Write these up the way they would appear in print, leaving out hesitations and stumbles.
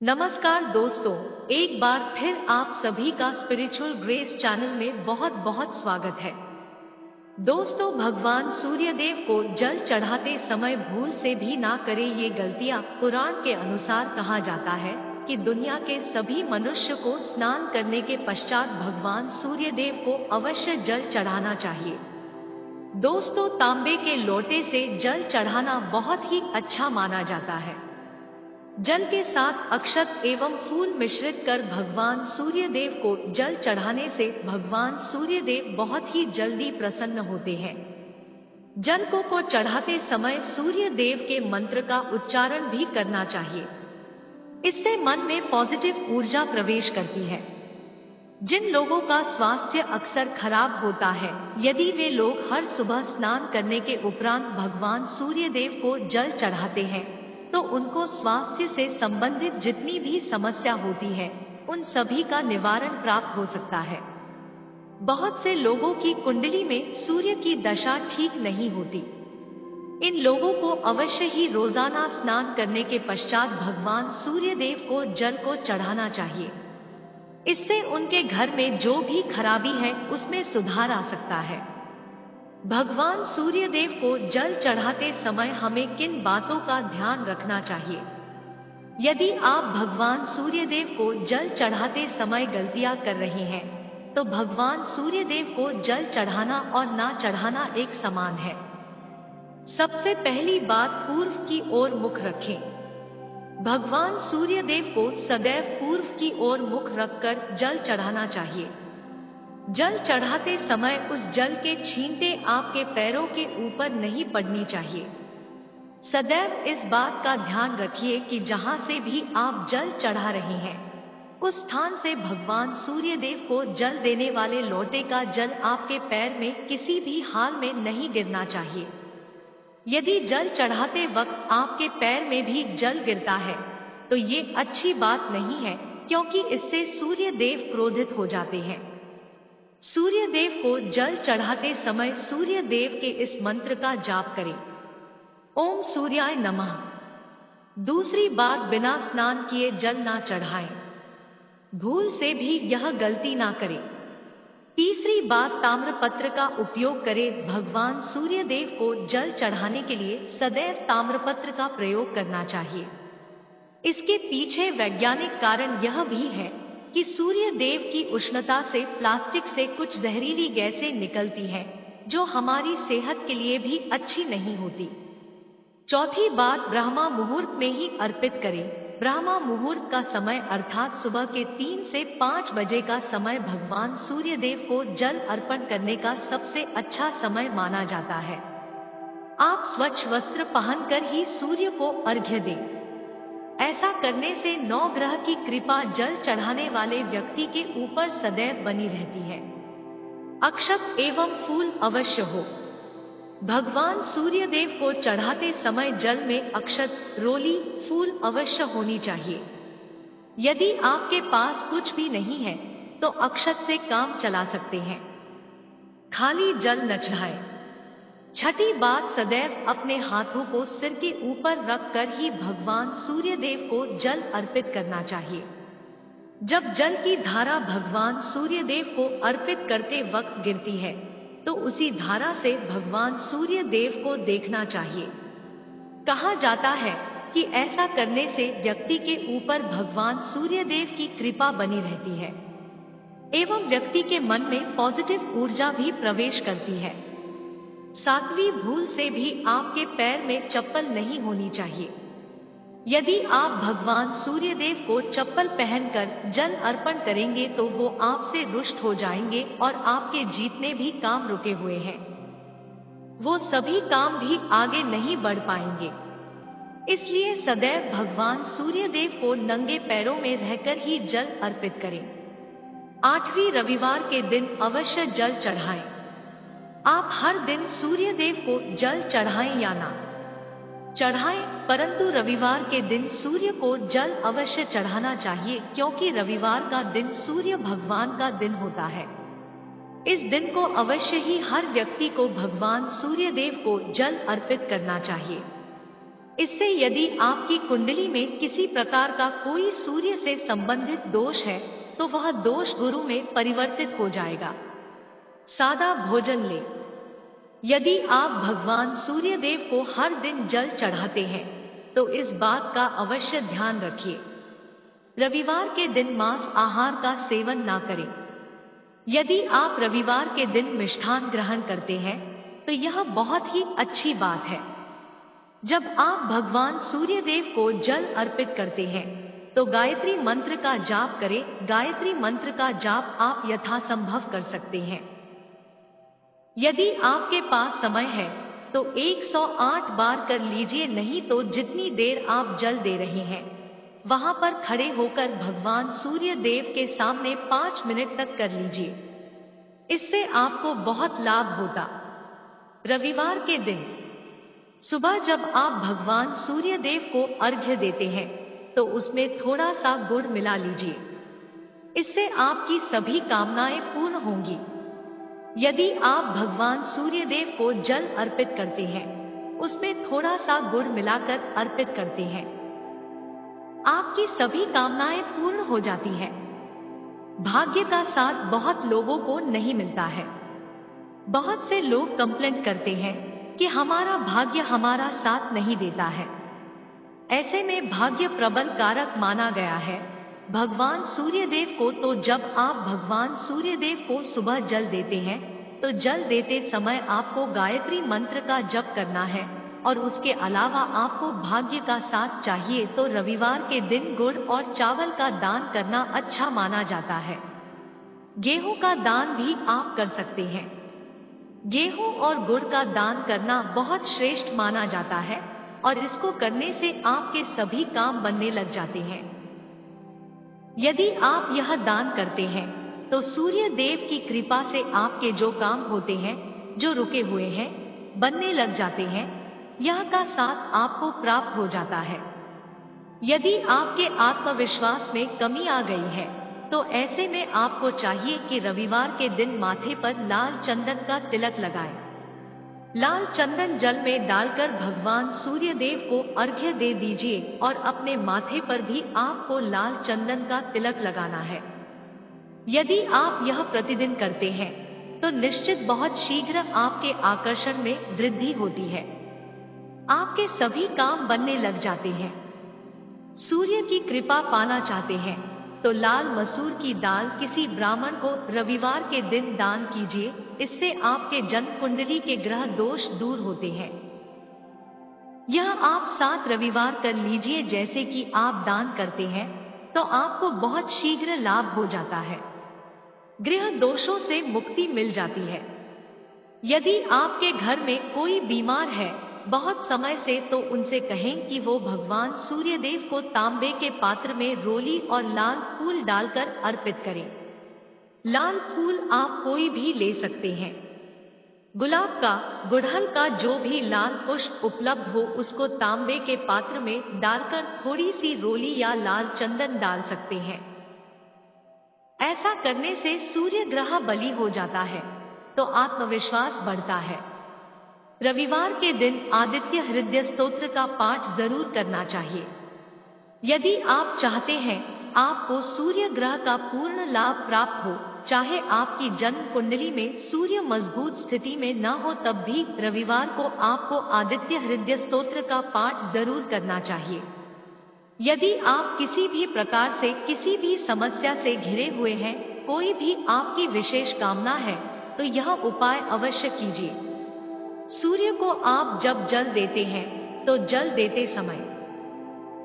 नमस्कार दोस्तों, एक बार फिर आप सभी का स्पिरिचुअल ग्रेस चैनल में बहुत बहुत स्वागत है। दोस्तों, भगवान सूर्यदेव को जल चढ़ाते समय भूल से भी ना करें ये गलतियां। पुराण के अनुसार कहा जाता है कि दुनिया के सभी मनुष्य को स्नान करने के पश्चात भगवान सूर्यदेव को अवश्य जल चढ़ाना चाहिए। दोस्तों, तांबे के लोटे से जल चढ़ाना बहुत ही अच्छा माना जाता है। जल के साथ अक्षत एवं फूल मिश्रित कर भगवान सूर्यदेव को जल चढ़ाने से भगवान सूर्यदेव बहुत ही जल्दी प्रसन्न होते हैं। जल को चढ़ाते समय सूर्यदेव के मंत्र का उच्चारण भी करना चाहिए। इससे मन में पॉजिटिव ऊर्जा प्रवेश करती है। जिन लोगों का स्वास्थ्य अक्सर खराब होता है, यदि वे लोग हर सुबह स्नान करने के उपरांत भगवान सूर्यदेव को जल चढ़ाते हैं तो उनको स्वास्थ्य से संबंधित जितनी भी समस्या होती है उन सभी का निवारण प्राप्त हो सकता है। बहुत से लोगों की कुंडली में सूर्य की दशा ठीक नहीं होती। इन लोगों को अवश्य ही रोजाना स्नान करने के पश्चात भगवान सूर्यदेव को जल को चढ़ाना चाहिए। इससे उनके घर में जो भी खराबी है उसमें सुधार आ सकता है। भगवान सूर्यदेव को जल चढ़ाते समय हमें किन बातों का ध्यान रखना चाहिए? यदि आप भगवान सूर्यदेव को जल चढ़ाते समय गलतियां कर रहे हैं तो भगवान सूर्यदेव को जल चढ़ाना और ना चढ़ाना एक समान है। सबसे पहली बात, पूर्व की ओर मुख रखें। भगवान सूर्यदेव को सदैव पूर्व की ओर मुख रखकर जल चढ़ाना चाहिए। जल चढ़ाते समय उस जल के छींटे आपके पैरों के ऊपर नहीं पड़नी चाहिए। सदैव इस बात का ध्यान रखिए कि जहां से भी आप जल चढ़ा रहे हैं उस स्थान से भगवान सूर्यदेव को जल देने वाले लोटे का जल आपके पैर में किसी भी हाल में नहीं गिरना चाहिए। यदि जल चढ़ाते वक्त आपके पैर में भी जल गिरता है तो ये अच्छी बात नहीं है, क्योंकि इससे सूर्यदेव क्रोधित हो जाते हैं। सूर्यदेव को जल चढ़ाते समय सूर्यदेव के इस मंत्र का जाप करें, ओम सूर्याय नमः। दूसरी बात, बिना स्नान किए जल ना चढ़ाएं। भूल से भी यह गलती ना करें। तीसरी बात, ताम्रपत्र का उपयोग करें। भगवान सूर्यदेव को जल चढ़ाने के लिए सदैव ताम्रपत्र का प्रयोग करना चाहिए। इसके पीछे वैज्ञानिक कारण यह भी है कि सूर्य देव की उष्णता से प्लास्टिक से कुछ जहरीली गैसें निकलती हैं जो हमारी सेहत के लिए भी अच्छी नहीं होती। चौथी बात, ब्रह्मा मुहूर्त में ही अर्पित करें। ब्रह्मा मुहूर्त का समय अर्थात सुबह के 3 से 5 बजे का समय भगवान सूर्यदेव को जल अर्पण करने का सबसे अच्छा समय माना जाता है। आप स्वच्छ वस्त्र पहनकर ही सूर्य को अर्घ्य दें। ऐसा करने से नवग्रह की कृपा जल चढ़ाने वाले व्यक्ति के ऊपर सदैव बनी रहती है। अक्षत एवं फूल अवश्य हो। भगवान सूर्यदेव को चढ़ाते समय जल में अक्षत, रोली, फूल अवश्य होनी चाहिए। यदि आपके पास कुछ भी नहीं है तो अक्षत से काम चला सकते हैं। खाली जल न चढ़ाएं। छठी बात, सदैव अपने हाथों को सिर के ऊपर रखकर ही भगवान सूर्यदेव को जल अर्पित करना चाहिए। जब जल की धारा भगवान सूर्यदेव को अर्पित करते वक्त गिरती है तो उसी धारा से भगवान सूर्यदेव को देखना चाहिए। कहा जाता है कि ऐसा करने से व्यक्ति के ऊपर भगवान सूर्यदेव की कृपा बनी रहती है एवं व्यक्ति के मन में पॉजिटिव ऊर्जा भी प्रवेश करती है। सातवीं, भूल से भी आपके पैर में चप्पल नहीं होनी चाहिए। यदि आप भगवान सूर्यदेव को चप्पल पहनकर जल अर्पण करेंगे तो वो आपसे रुष्ट हो जाएंगे और आपके जितने भी काम रुके हुए हैं वो सभी काम भी आगे नहीं बढ़ पाएंगे। इसलिए सदैव भगवान सूर्यदेव को नंगे पैरों में रहकर ही जल अर्पित करें। आठवीं, रविवार के दिन अवश्य जल चढ़ाएं। आप हर दिन सूर्यदेव को जल चढ़ाएं या ना चढ़ाएं, परंतु रविवार के दिन सूर्य को जल अवश्य चढ़ाना चाहिए, क्योंकि रविवार का दिन सूर्य भगवान का दिन होता है। इस दिन को अवश्य ही हर व्यक्ति को भगवान सूर्यदेव को जल अर्पित करना चाहिए। इससे यदि आपकी कुंडली में किसी प्रकार का कोई सूर्य से संबंधित दोष है तो वह दोष गुरु में परिवर्तित हो जाएगा। सादा भोजन ले। यदि आप भगवान सूर्य देव को हर दिन जल चढ़ाते हैं तो इस बात का अवश्य ध्यान रखिए, रविवार के दिन मांस आहार का सेवन ना करें। यदि आप रविवार के दिन मिष्ठान ग्रहण करते हैं तो यह बहुत ही अच्छी बात है। जब आप भगवान सूर्य देव को जल अर्पित करते हैं तो गायत्री मंत्र का जाप करें। गायत्री मंत्र का जाप आप यथासंभव कर सकते हैं। यदि आपके पास समय है तो 108 बार कर लीजिए, नहीं तो जितनी देर आप जल दे रहे हैं वहां पर खड़े होकर भगवान सूर्य देव के सामने 5 मिनट तक कर लीजिए। इससे आपको बहुत लाभ होता। रविवार के दिन सुबह जब आप भगवान सूर्य देव को अर्घ्य देते हैं तो उसमें थोड़ा सा गुड़ मिला लीजिए। इससे आपकी सभी कामनाएं पूर्ण होंगी। यदि आप भगवान सूर्य देव को जल अर्पित करते हैं, उसमें थोड़ा सा गुड़ मिलाकर अर्पित करते हैं, आपकी सभी कामनाएं पूर्ण हो जाती हैं। भाग्य का साथ बहुत लोगों को नहीं मिलता है। बहुत से लोग कंप्लेंट करते हैं कि हमारा भाग्य हमारा साथ नहीं देता है। ऐसे में भाग्य प्रबल कारक माना गया है भगवान सूर्य देव को। तो जब आप भगवान सूर्य देव को सुबह जल देते हैं तो जल देते समय आपको गायत्री मंत्र का जप करना है और उसके अलावा आपको भाग्य का साथ चाहिए तो रविवार के दिन गुड़ और चावल का दान करना अच्छा माना जाता है। गेहूं का दान भी आप कर सकते हैं। गेहूं और गुड़ का दान करना बहुत श्रेष्ठ माना जाता है और इसको करने से आपके सभी काम बनने लग जाते हैं। यदि आप यह दान करते हैं तो सूर्य देव की कृपा से आपके जो काम होते हैं, जो रुके हुए हैं, बनने लग जाते हैं, यह का साथ आपको प्राप्त हो जाता है। यदि आपके आत्मविश्वास में कमी आ गई है तो ऐसे में आपको चाहिए कि रविवार के दिन माथे पर लाल चंदन का तिलक लगाएं। लाल चंदन जल में डालकर भगवान सूर्य देव को अर्घ्य दे दीजिए और अपने माथे पर भी आपको लाल चंदन का तिलक लगाना है। यदि आप यह प्रतिदिन करते हैं तो निश्चित बहुत शीघ्र आपके आकर्षण में वृद्धि होती है। आपके सभी काम बनने लग जाते हैं। सूर्य की कृपा पाना चाहते हैं तो लाल मसूर की दाल किसी ब्राह्मण को रविवार के दिन दान कीजिए। इससे आपके जन्म कुंडली के ग्रह दोष दूर होते हैं। यह आप 7 रविवार कर लीजिए। जैसे कि आप दान करते हैं तो आपको बहुत शीघ्र लाभ हो जाता है। गृह दोषों से मुक्ति मिल जाती है। यदि आपके घर में कोई बीमार है बहुत समय से तो उनसे कहें कि वो भगवान सूर्य देव को तांबे के पात्र में रोली और लाल फूल डालकर अर्पित करें। लाल फूल आप कोई भी ले सकते हैं। गुलाब का, गुड़हल का, जो भी लाल पुष्प उपलब्ध हो उसको तांबे के पात्र में डालकर थोड़ी सी रोली या लाल चंदन डाल सकते हैं। ऐसा करने से सूर्य ग्रह बली हो जाता है तो आत्मविश्वास बढ़ता है। रविवार के दिन आदित्य हृदय स्तोत्र का पाठ जरूर करना चाहिए। यदि आप चाहते हैं आपको सूर्य ग्रह का पूर्ण लाभ प्राप्त हो, चाहे आपकी जन्म कुंडली में सूर्य मजबूत स्थिति में न हो, तब भी रविवार को आपको आदित्य हृदय स्तोत्र का पाठ जरूर करना चाहिए। यदि आप किसी भी प्रकार से किसी भी समस्या से घिरे हुए हैं, कोई भी आपकी विशेष कामना है तो यह उपाय अवश्य कीजिए। सूर्य को आप जब जल देते हैं तो जल देते समय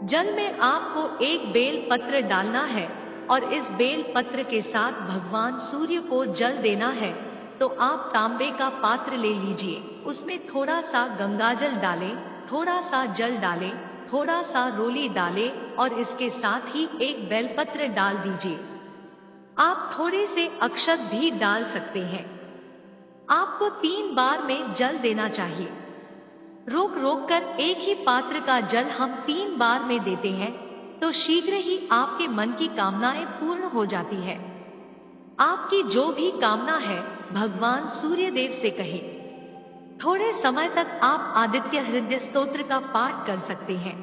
जल में आपको एक बेल पत्र डालना है और इस बेल पत्र के साथ भगवान सूर्य को जल देना है। तो आप तांबे का पात्र ले लीजिए, उसमें थोड़ा सा गंगाजल डालें, थोड़ा सा जल डालें, थोड़ा सा रोली डालें और इसके साथ ही एक बेलपत्र डाल दीजिए। आप थोड़े से अक्षत भी डाल सकते हैं। आपको 3 बार में जल देना चाहिए। रोक रोक कर एक ही पात्र का जल हम 3 बार में देते हैं तो शीघ्र ही आपके मन की कामनाएं पूर्ण हो जाती है। आपकी जो भी कामना है भगवान सूर्य देव से कहें। थोड़े समय तक आप आदित्य हृदय स्तोत्र का पाठ कर सकते हैं।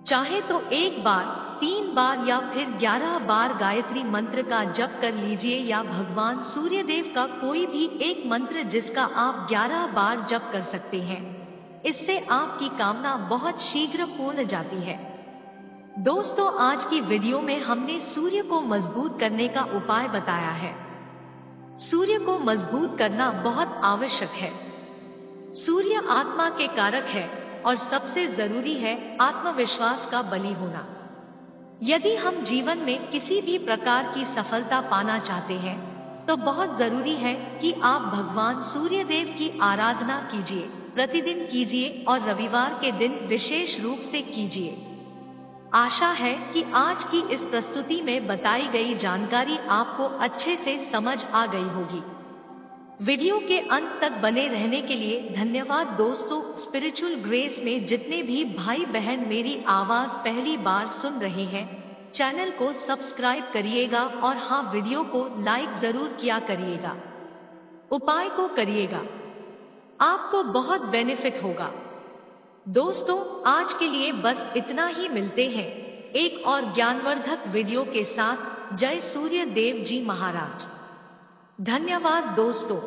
चाहे तो एक बार, 3 बार या फिर 11 बार गायत्री मंत्र का जप कर लीजिए, या भगवान सूर्यदेव का कोई भी एक मंत्र जिसका आप 11 बार जप कर सकते हैं। इससे आपकी कामना बहुत शीघ्र पूर्ण जाती है। दोस्तों, आज की वीडियो में हमने सूर्य को मजबूत करने का उपाय बताया है। सूर्य को मजबूत करना बहुत आवश्यक है। सूर्य आत्मा के कारक है और सबसे जरूरी है आत्मविश्वास का बली होना। यदि हम जीवन में किसी भी प्रकार की सफलता पाना चाहते हैं तो बहुत जरूरी है कि आप भगवान सूर्यदेव की आराधना कीजिए, प्रतिदिन कीजिए और रविवार के दिन विशेष रूप से कीजिए। आशा है कि आज की इस प्रस्तुति में बताई गई जानकारी आपको अच्छे से समझ आ गई होगी। वीडियो के अंत तक बने रहने के लिए धन्यवाद। दोस्तों, स्पिरिचुअल ग्रेस में जितने भी भाई बहन मेरी आवाज पहली बार सुन रहे हैं, चैनल को सब्सक्राइब करिएगा और हाँ, वीडियो को लाइक जरूर किया करिएगा। उपाय को करिएगा, आपको बहुत बेनिफिट होगा। दोस्तों, आज के लिए बस इतना ही। मिलते हैं एक और ज्ञानवर्धक वीडियो के साथ। जय सूर्य देव जी महाराज। धन्यवाद दोस्तों।